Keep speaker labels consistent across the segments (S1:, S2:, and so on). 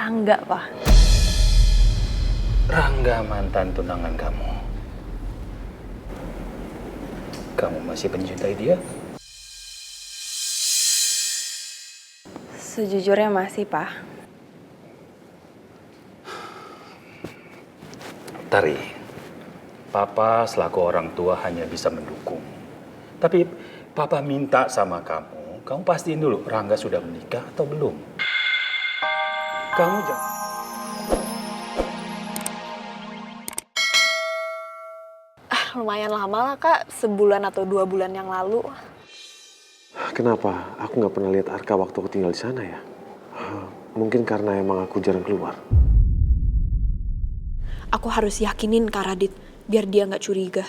S1: Rangga, Pak.
S2: Rangga mantan tunangan kamu. Kamu masih mencintai dia?
S1: Sejujurnya masih, Pak.
S2: Tari, Papa selaku orang tua hanya bisa mendukung. Tapi Papa minta sama kamu pastiin dulu Rangga sudah menikah atau belum. Kamu jangan...
S1: Lumayan lama lah, Kak. Sebulan atau 2 bulan yang lalu.
S3: Kenapa aku nggak pernah lihat Arka waktu aku tinggal di sana ya? Mungkin karena emang aku jarang keluar.
S1: Aku harus yakinin Kak Radit, biar dia nggak curiga.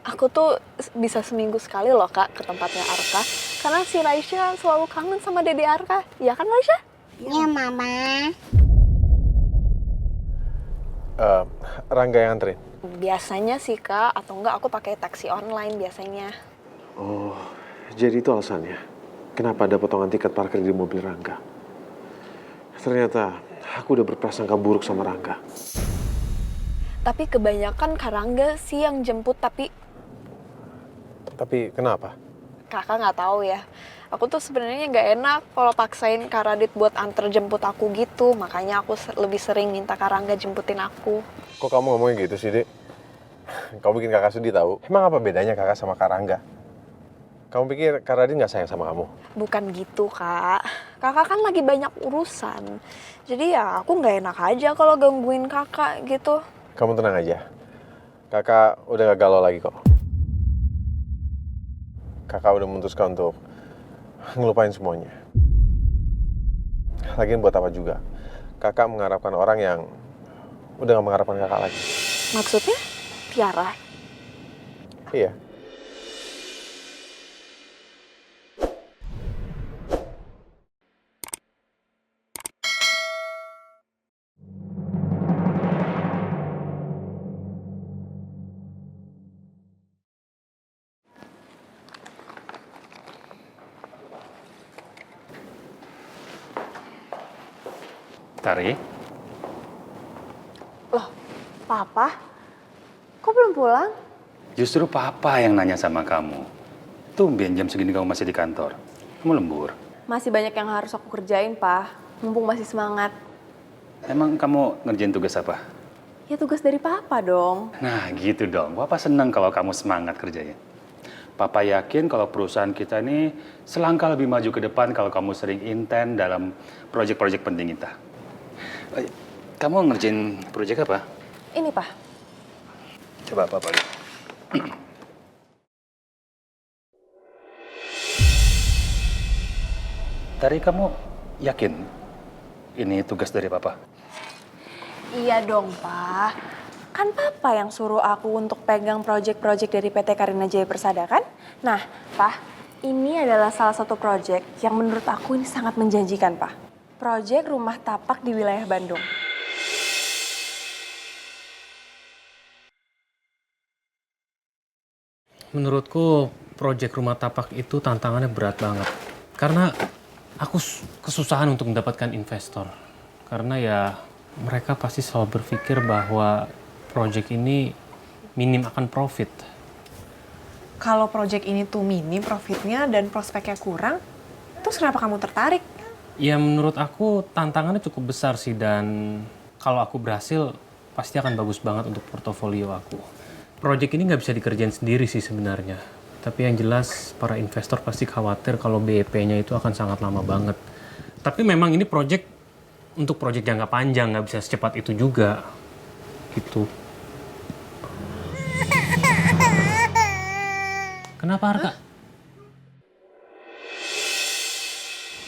S1: Aku tuh bisa seminggu sekali loh, Kak, ke tempatnya Arka. Karena si Raisya selalu kangen sama Dede Arka. Iya kan, Raisya?
S4: Iya, Mama.
S3: Rangga yang anterin?
S1: Biasanya sih, Kak. Atau enggak aku pakai taksi online biasanya.
S3: Oh, jadi itu alasannya. Kenapa ada potongan tiket parkir di mobil Rangga? Ternyata aku udah berprasangka buruk sama Rangga.
S1: Tapi kebanyakan Kak Rangga sih yang jemput, tapi
S3: kenapa?
S1: Kakak nggak tahu ya. Aku tuh sebenarnya nggak enak kalau paksain Kak Radit buat anter jemput aku gitu. Makanya aku lebih sering minta Kak Rangga jemputin aku.
S5: Kok kamu ngomongnya gitu sih, Dek? Kamu bikin kakak sedih tahu. Emang apa bedanya kakak sama Kak Rangga? Kamu pikir Kak Radit nggak sayang sama kamu?
S1: Bukan gitu, Kak. Kakak kan lagi banyak urusan. Jadi ya aku nggak enak aja kalau gangguin kakak gitu.
S5: Kamu tenang aja. Kakak udah gak galau lagi kok. Kakak udah memutuskan untuk ngelupain semuanya. Lagian buat apa juga? Kakak mengharapkan orang yang udah gak mengharapkan kakak lagi.
S1: Maksudnya? Tiara?
S5: Iya.
S2: Tari,
S1: Loh, Papa? Kok belum pulang?
S2: justru Papa yang nanya sama kamu. Tumben jam segini kamu masih di kantor. Kamu lembur.
S1: Masih banyak yang harus aku kerjain, Pak. Mumpung masih semangat.
S2: Emang kamu ngerjain tugas apa?
S1: Ya tugas dari Papa dong.
S2: Nah gitu dong, Papa seneng kalau kamu semangat kerjanya. Papa yakin kalau perusahaan kita ini selangkah lebih maju ke depan kalau kamu sering intent dalam proyek-proyek penting kita. Kamu ngerjain proyek apa?
S1: Ini, Pak.
S2: Coba Papa lihat. Tari, kamu yakin ini tugas dari Papa?
S1: Iya dong, Pak. Kan Papa yang suruh aku untuk pegang proyek-proyek dari PT Karina Jaya Persada, kan? Nah, Pak, ini adalah salah satu proyek yang menurut aku ini sangat menjanjikan, Pak. Proyek rumah tapak di wilayah Bandung.
S6: Menurutku, proyek rumah tapak itu tantangannya berat banget. Karena aku kesusahan untuk mendapatkan investor. Karena ya mereka pasti selalu berpikir bahwa proyek ini minim akan profit.
S7: Kalau proyek ini tuh minim profitnya dan prospeknya kurang, terus kenapa kamu tertarik?
S6: Ya menurut aku tantangannya cukup besar sih, dan kalau aku berhasil pasti akan bagus banget untuk portofolio aku. Proyek ini nggak bisa dikerjain sendiri sih sebenarnya. Tapi yang jelas para investor pasti khawatir kalau BEP-nya itu akan sangat lama banget. Tapi memang ini proyek untuk proyek jangka panjang, nggak bisa secepat itu juga. Gitu. Kenapa, Arka?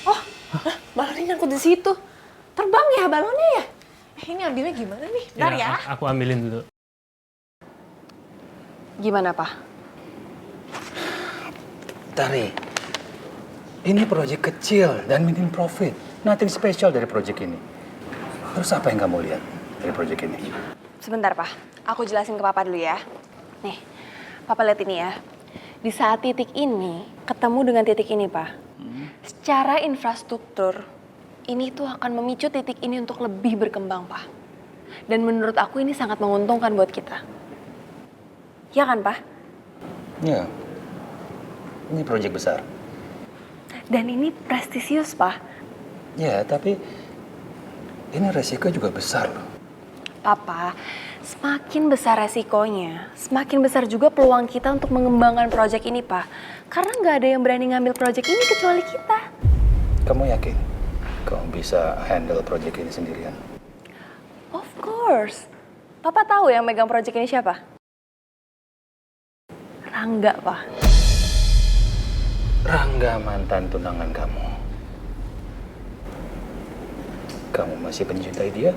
S7: Oh, balonnya nyangkut di situ. Terbang ya balonnya ya? Ini ambilnya gimana nih? Bentar ya.
S6: Aku ambilin dulu.
S1: Gimana, Pak?
S2: Tari, ini proyek kecil dan minim profit. Nothing special dari proyek ini. Terus apa yang kamu lihat dari proyek ini?
S1: Sebentar, Pak. Aku jelasin ke Papa dulu ya. Nih, Papa lihat ini ya. Di Di saat titik ini ketemu dengan titik ini, Pak. Secara infrastruktur, ini tuh akan memicu titik ini untuk lebih berkembang, Pak. Dan menurut aku ini sangat menguntungkan buat kita. Ya kan, Pak?
S2: Ya, ini proyek besar.
S1: Dan ini prestisius, Pak.
S2: Ya, tapi ini resiko juga besar loh.
S1: Papa, semakin besar resikonya, semakin besar juga peluang kita untuk mengembangkan proyek ini, Pak. Karena nggak ada yang berani ngambil proyek ini kecuali kita.
S2: Kamu yakin kamu bisa handle proyek ini sendirian?
S1: Of course. Papa tahu yang megang proyek ini siapa? Rangga, Pak.
S2: Rangga mantan tunangan kamu. Kamu masih mencintai dia?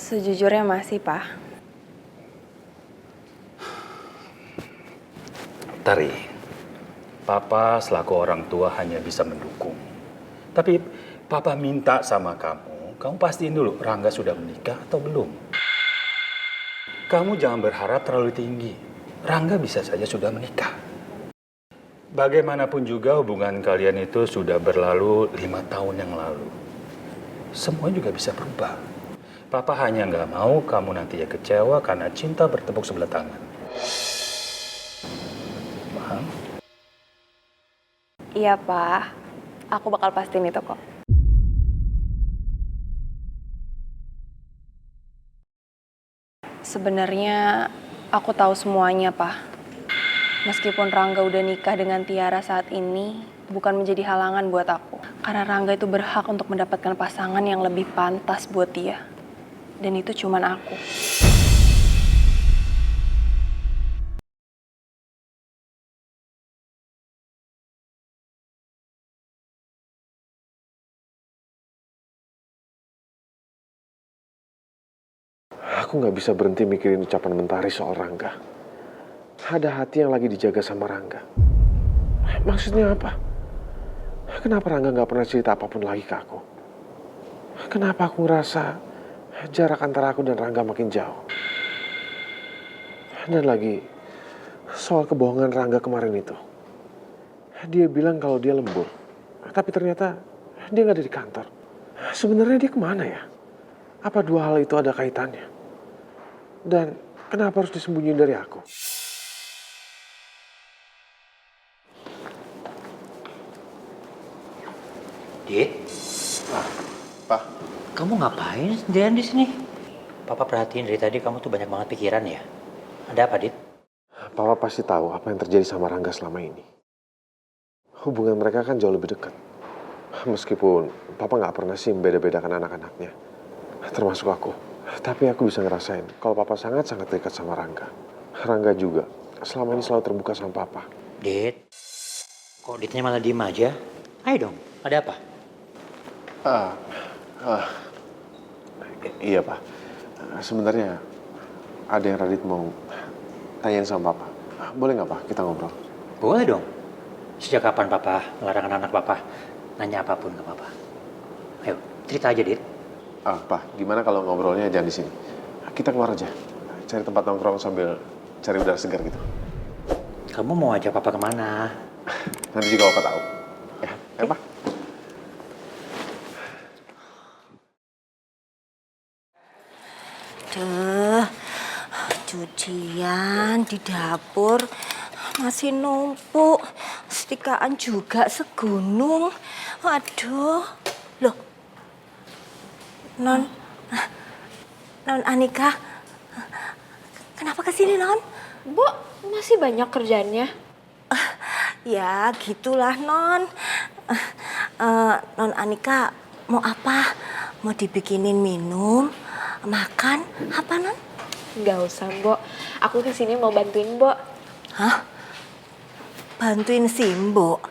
S1: Sejujurnya masih, Pak.
S2: Tari, Papa selaku orang tua hanya bisa mendukung. Tapi Papa minta sama kamu pastiin dulu Rangga sudah menikah atau belum. Kamu jangan berharap terlalu tinggi. Rangga bisa saja sudah menikah. Bagaimanapun juga hubungan kalian itu sudah berlalu 5 tahun yang lalu. Semua juga bisa berubah. Papa hanya nggak mau kamu nanti ya kecewa karena cinta bertepuk sebelah tangan. Paham?
S1: Iya, Pak. Aku bakal pastiin itu kok. Sebenarnya aku tahu semuanya, Pak. Meskipun Rangga udah nikah dengan Tiara saat ini, bukan menjadi halangan buat aku. Karena Rangga itu berhak untuk mendapatkan pasangan yang lebih pantas buat dia. Dan itu cuman aku.
S3: Aku nggak bisa berhenti mikirin ucapan Mentari soal Rangga. Ada hati yang lagi dijaga sama Rangga. Maksudnya apa? Kenapa Rangga nggak pernah cerita apapun lagi ke aku? Kenapa aku ngerasa jarak antara aku dan Rangga makin jauh? Dan lagi, soal kebohongan Rangga kemarin itu. Dia bilang kalau dia lembur. Tapi ternyata dia nggak ada di kantor. Sebenarnya dia kemana ya? Apa dua hal itu ada kaitannya? Dan kenapa harus disembunyiin dari aku?
S4: Dit,
S5: Pak,
S4: kamu ngapain sendirian di sini? Papa perhatiin dari tadi kamu tuh banyak banget pikiran ya. Ada apa, Dit?
S3: Papa pasti tahu apa yang terjadi sama Rangga selama ini. Hubungan mereka kan jauh lebih dekat. Meskipun Papa nggak pernah sih membeda-bedakan anak-anaknya, termasuk aku. Tapi aku bisa ngerasain kalau Papa sangat-sangat dekat sama Rangga. Rangga juga selama ini selalu terbuka sama Papa.
S4: Dit, kok Ditnya malah diem aja? Ayo dong, ada apa?
S3: Iya, Pak. Sebenarnya ada yang Radit mau tanyain sama Papa. Boleh nggak, Pak, kita ngobrol?
S4: Boleh dong. Sejak kapan Papa melarang anak Papa nanya apapun ke Papa? Ayo, cerita aja, Dit.
S3: Pak, gimana kalau ngobrolnya jangan di sini? Kita keluar aja, cari tempat nongkrong sambil cari udara segar gitu.
S4: Kamu mau ajak Papa kemana?
S3: Nanti juga Papa tahu. Ya, Pak.
S8: Duh, cucian di dapur masih numpuk, setikaan juga segunung. Waduh, loh, Non Anika, kenapa kesini, Non?
S7: Bu, masih banyak kerjaannya.
S8: Ya, gitulah, Non. Non Anika mau apa? Mau dibikinin minum, makan, apa, Non?
S7: Nggak usah, Mbok. Aku kesini mau bantuin, Mbok.
S8: Hah? Bantuin Simbo?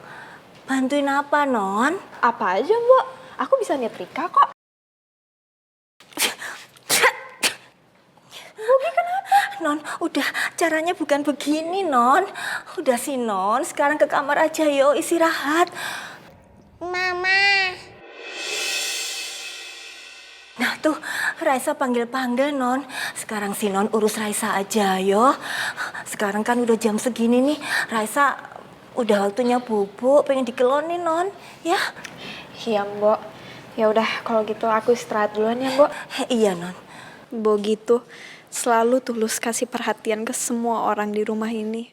S8: Bantuin apa, Non?
S7: Apa aja, Mbok? Aku bisa nyetrika kok.
S8: Non, udah caranya bukan begini, Non. Udah sih, Non. Sekarang ke kamar aja, yuk istirahat. Mama. Nah tuh, Raisa panggil-panggil, Non. Sekarang si Non urus Raisa aja, yo. Sekarang kan udah jam segini nih. Raisa udah waktunya bubuk, pengen dikelonin, Non. Ya?
S1: Iya, Mbok. Ya udah, kalau gitu aku istirahat duluan ya, Mbok.
S8: Iya, Non.
S9: Mbok gitu selalu tulus kasih perhatian ke semua orang di rumah ini.